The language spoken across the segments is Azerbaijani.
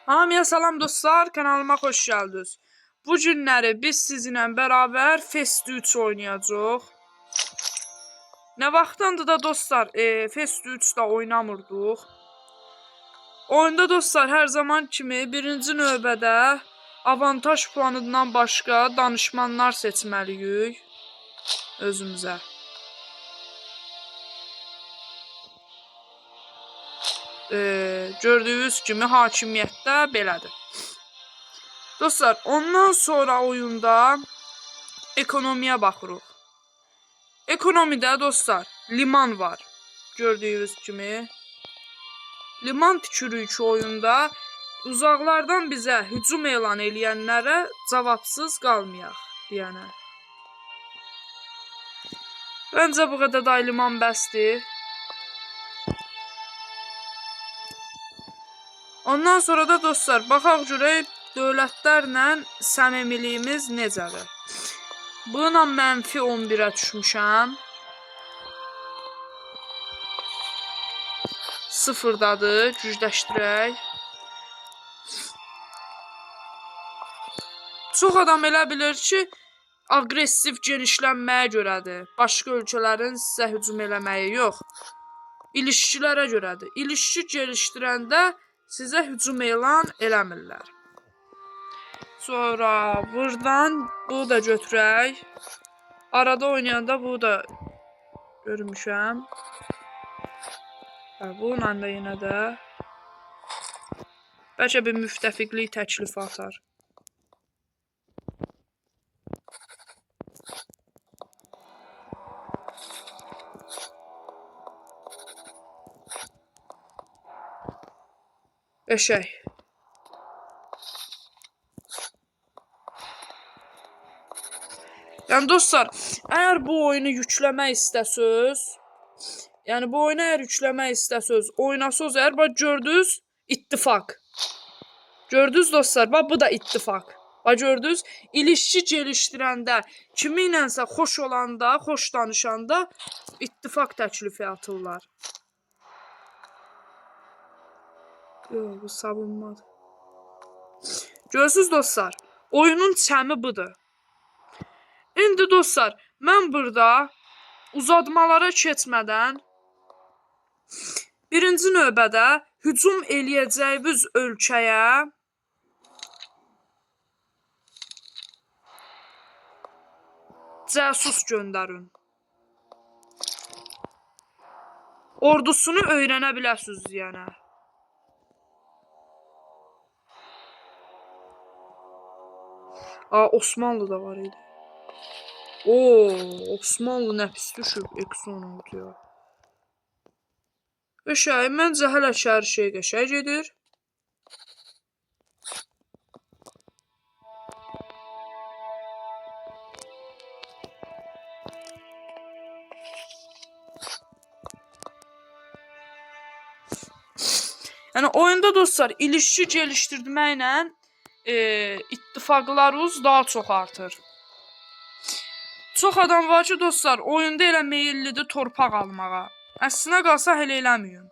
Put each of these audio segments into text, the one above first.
Hamıya salam dostlar, kanalıma xoş gəldiniz. Bu günləri biz sizinlə bərabər Fest 3 oynayacağıq. Nə vaxtdandır da dostlar, Fest 3-də oynamırdıq. Oyunda dostlar hər zaman kimi birinci növbədə avantaj puanından başqa danışmanlar seçməliyik özümüzə. Gördüyünüz kimi hakimiyyətdə belədir. Dostlar, ondan sonra oyunda ekonomiyə baxırıq. Ekonomidə dostlar, liman var. Gördüyünüz kimi. Liman tikirik oyunda. Uzaqlardan bizə hücum elan eləyənlərə cavabsız qalmayaq deyənə. Bəncə bu qədər da liman bəsdir. Ondan sonra da dostlar, baxaq görək dövlətlərlə səmimiliyimiz necədir. Buna mənfi 11-ə düşmüşəm. Sıfırdadır, gücləşdirək. Çox adam elə bilir ki, aqressiv genişlənməyə görədir. Başqa ölkələrin sizə hücum eləməyi yox. İlişkilərə görədir. İlişki gelişdirəndə sizə hücum elan eləmirlər. Sonra buradan bunu da götürək. Arada oynayanda bunu da görmüşəm. Bununla da yenə də bəlkə bir müttəfiqlik təklifi atar. Eşək. Yəni dostlar, əgər bu oyunu yükləmək istəsəz, oynasınız, əgər bax gördünüz, ittifaq. Gördünüz dostlar, bax bu da ittifaq. Bax gördünüz, ilişki gelişdirəndə, kimi ilənsə xoş olanda, xoş danışanda ittifaq təklifi atırlar. Yox, bu savunmadır. Görürsünüz dostlar, oyunun çəmi budur. İndi dostlar, mən burada uzatmalara keçmədən birinci növbədə hücum eləyəcəyiniz ölkəyə cəsus göndərin. Ordusunu öyrənə biləsiniz yəni. Osmanlı da var idi. Osmanlı nə pis düşüb X16-ya. Qəşəng, məncə hələ hər şey qəşəng gedir. Yəni oyunda dostlar ilişki gelişdirməklə ittifaqlarınız daha çox artır. Çox adam var ki dostlar, oyunda elə meyillidir torpaq almağa. Əslinə qalsa elə eləməyin.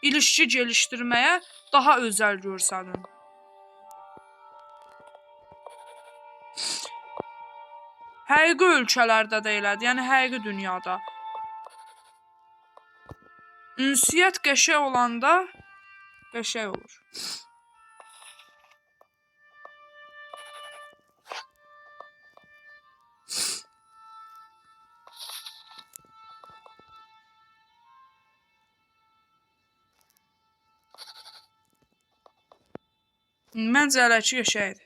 İlişki gelişdirməyə daha özəl görsənin. Həqiqi ölkələrdə də elədir, yəni həqiqi dünyada. Ünsiyyət qəşəng olanda qəşəng olur. Məncə hələ ki qəşəngdir.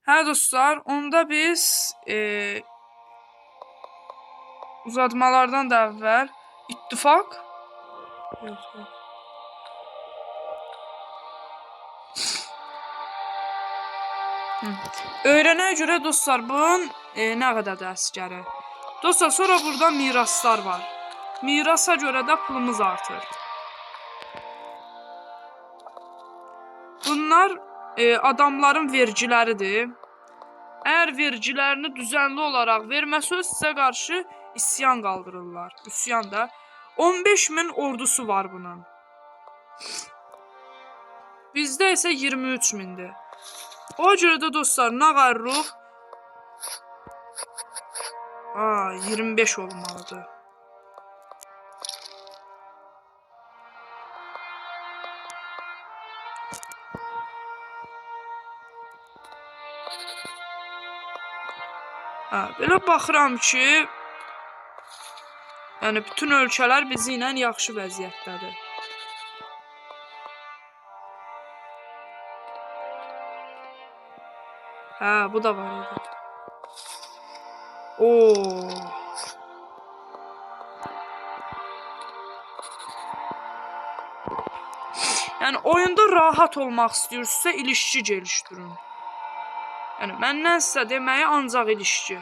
Hə dostlar, onda biz uzatmalardan da əvvəl ittifaq öyrənəyə görə dostlar bunun nə qədərdir əsgəri. Dostlar, sonra burada miraslar var. Mirasa görə də pulumuz artır. Bunlar adamların vergiləridir. Əgər vergilərini düzənli olaraq verməsəz, sizə qarşı isyan qaldırırlar. Üsyan da. 15.000 ordusu var bunun. Bizdə isə 23 mindir. O görə də dostlar, nə qarırıq? 25 olmalıdır. Belə baxıram ki, yəni bütün ölkələr bizi ilə yaxşı vəziyyətdədir. Bu da var idi. Yəni oyunda rahat olmaq istəyirsinizsə ilişki gelişdirin. Yəni məndən sizə deməyi ancaq ilişki.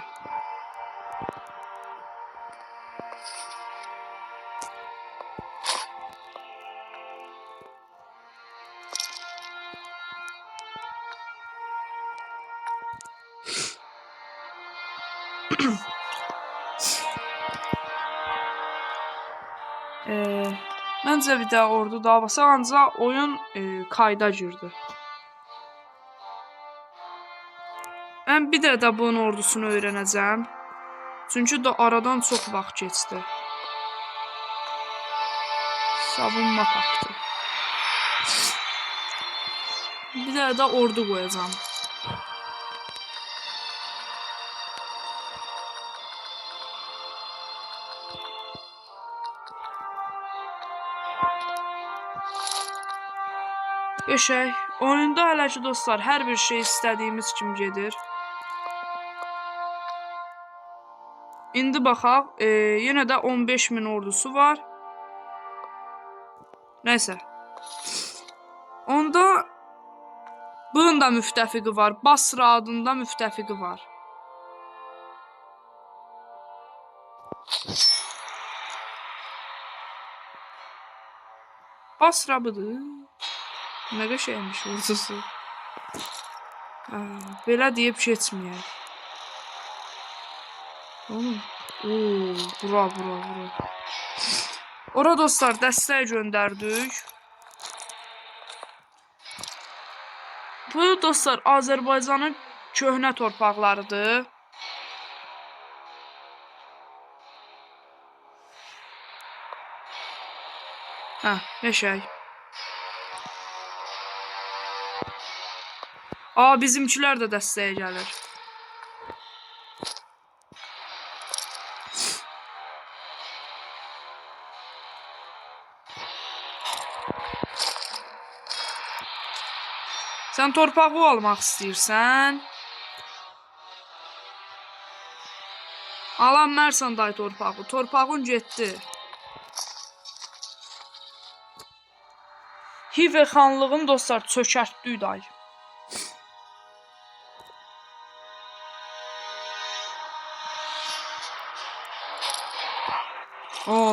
Məncə bir də ordu davası ancaq oyun kayda girdi. Mən bir də bunun ordusunu öyrənəcəm. Çünki də aradan çox vaxt keçdi. Savunma paktı. Bir də ordu qoyacağım. Beşək. Oyunda hələ ki dostlar, hər bir şey istədiyimiz kimi gedir. İndi baxaq, yenə də 15 min ordusu var. Nəysə. Onda bunun da müttəfiqi var. Basra adında müttəfiqi var. Basra budur. Nə qəşəymiş ordusu. Belə deyib keçməyək. Bura. Ora dostlar dəstək göndərdik. Bu dostlar Azərbaycanın köhnə torpaqlarıdır. Beşək. Bizimkilər də dəstəyə gəlir. Sən torpağı almaq istəyirsən? Alan Mərsən day torpağı. Torpağın getdi. Hive xanlığını dostlar çökərtdik day.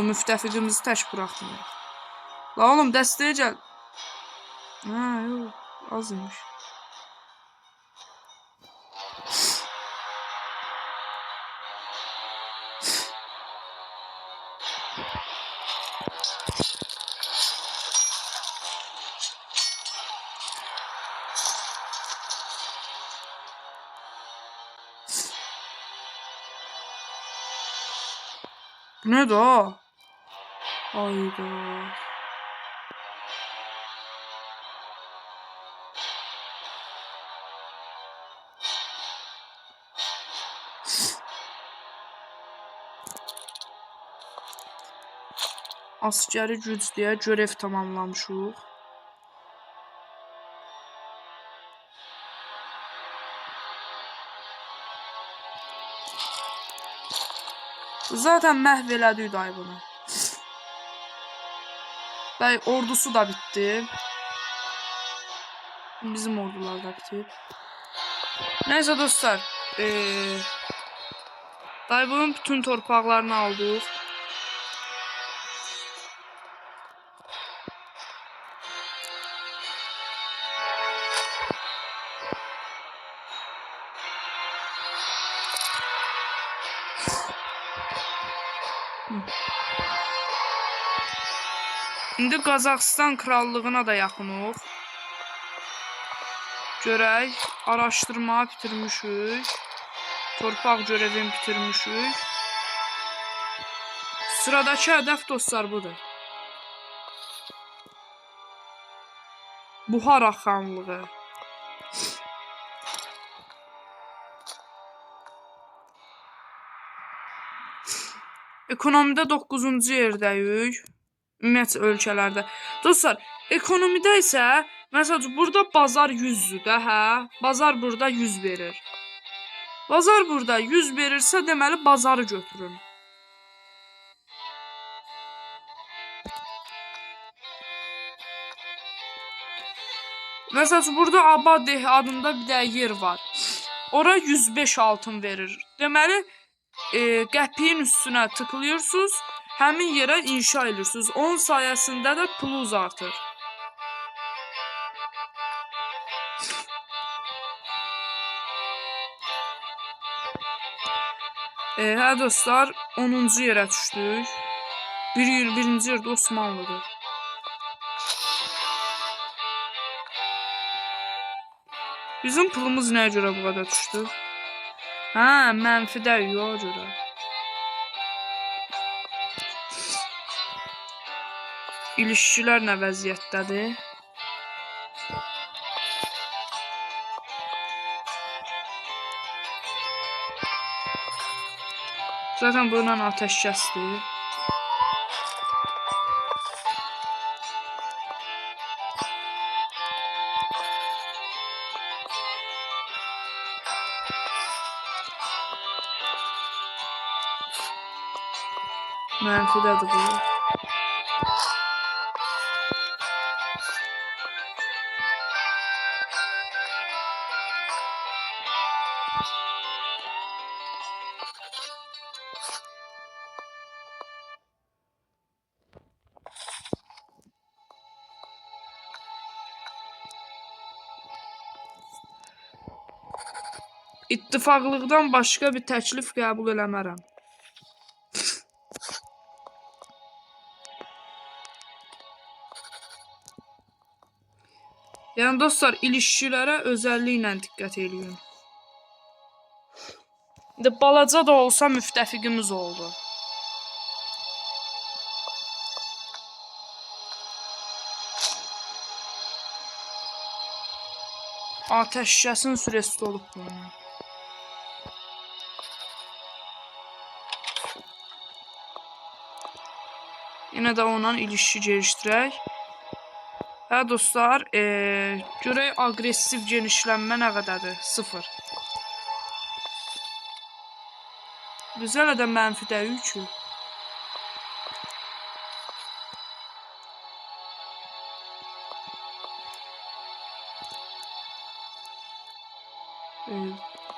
Müttəfiqimizi tək buraxmıyor. La oğlum dəstəyə gəl. Yox, az imiş. Ne de o? Hayda. Askeri güc deyə görev tamamlamışıq. Zaten məhv elədik day bunu. Day ordusu da bitti. Bizim ordular da bitib. Neyse dostlar. Day bunun bütün torpaqlarını aldıq. İndi Qazaxıstan krallığına da yaxınıq. Görək, araşdırma bitirmişik. Torpaq görevini bitirmişik. Sıradakı hədəf dostlar budur. Buhara xanlığı. Ekonomide 9-cu yerdəyik. Ümumiyyətlə ölkələrdə. Dostlar, ekonomide isə məsələn burada bazar 100-dür də, hə? Bazar burada 100 verir. Bazar burada 100 verirsə, deməli bazarı götürün. Məsələn burada Abadeh adında bir də yer var. Ora 105 altın verir. Deməli qəpiyin üstünə tıklayırsınız, həmin yerə inşa edirsiniz. Onun sayəsində də pulunuz artır. Hə dostlar, 10-cu yerə düşdük. Birinci yerdə Osmanlıdır. Bizim pulumuz nəyə görə bu qədər düşdü? Hə, mənfidə yox görə. İlişkilər nə vəziyyətdədir? Zaten bununla ateşkəsdir. Mənfidədir bu. İttifaqlıqdan başqa bir təklif qəbul eləmərəm. Yəni dostlar, ilişkilərə özəlliklə diqqət eləyin. İndi balaca da olsa müttəfiqimiz oldu. Ateşkəsin süresi olub bunun. Yine də ondan ilişki gelişdirək. Hə dostlar, görək aqressiv genişlənmə nə qədərdir? 0. Biz hələ də mənfidəyik ki.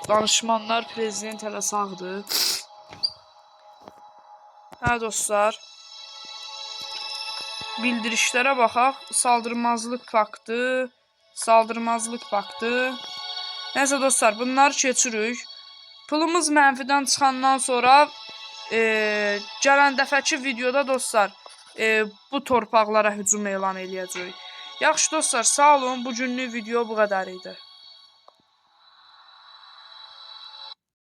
Danışmanlar prezident hələ sağdır. Hə dostlar. Bildirişlərə baxaq. Saldırmazlıq faktı. Saldırmazlıq faktı. Nəysə dostlar, bunları keçirik. Pulumuz mənfidən çıxandan sonra gələn dəfəki videoda dostlar bu torpaqlara hücum elan eləyəcəyik. Yaxşı dostlar, sağ olun. Bu günlük video bu qədər idi.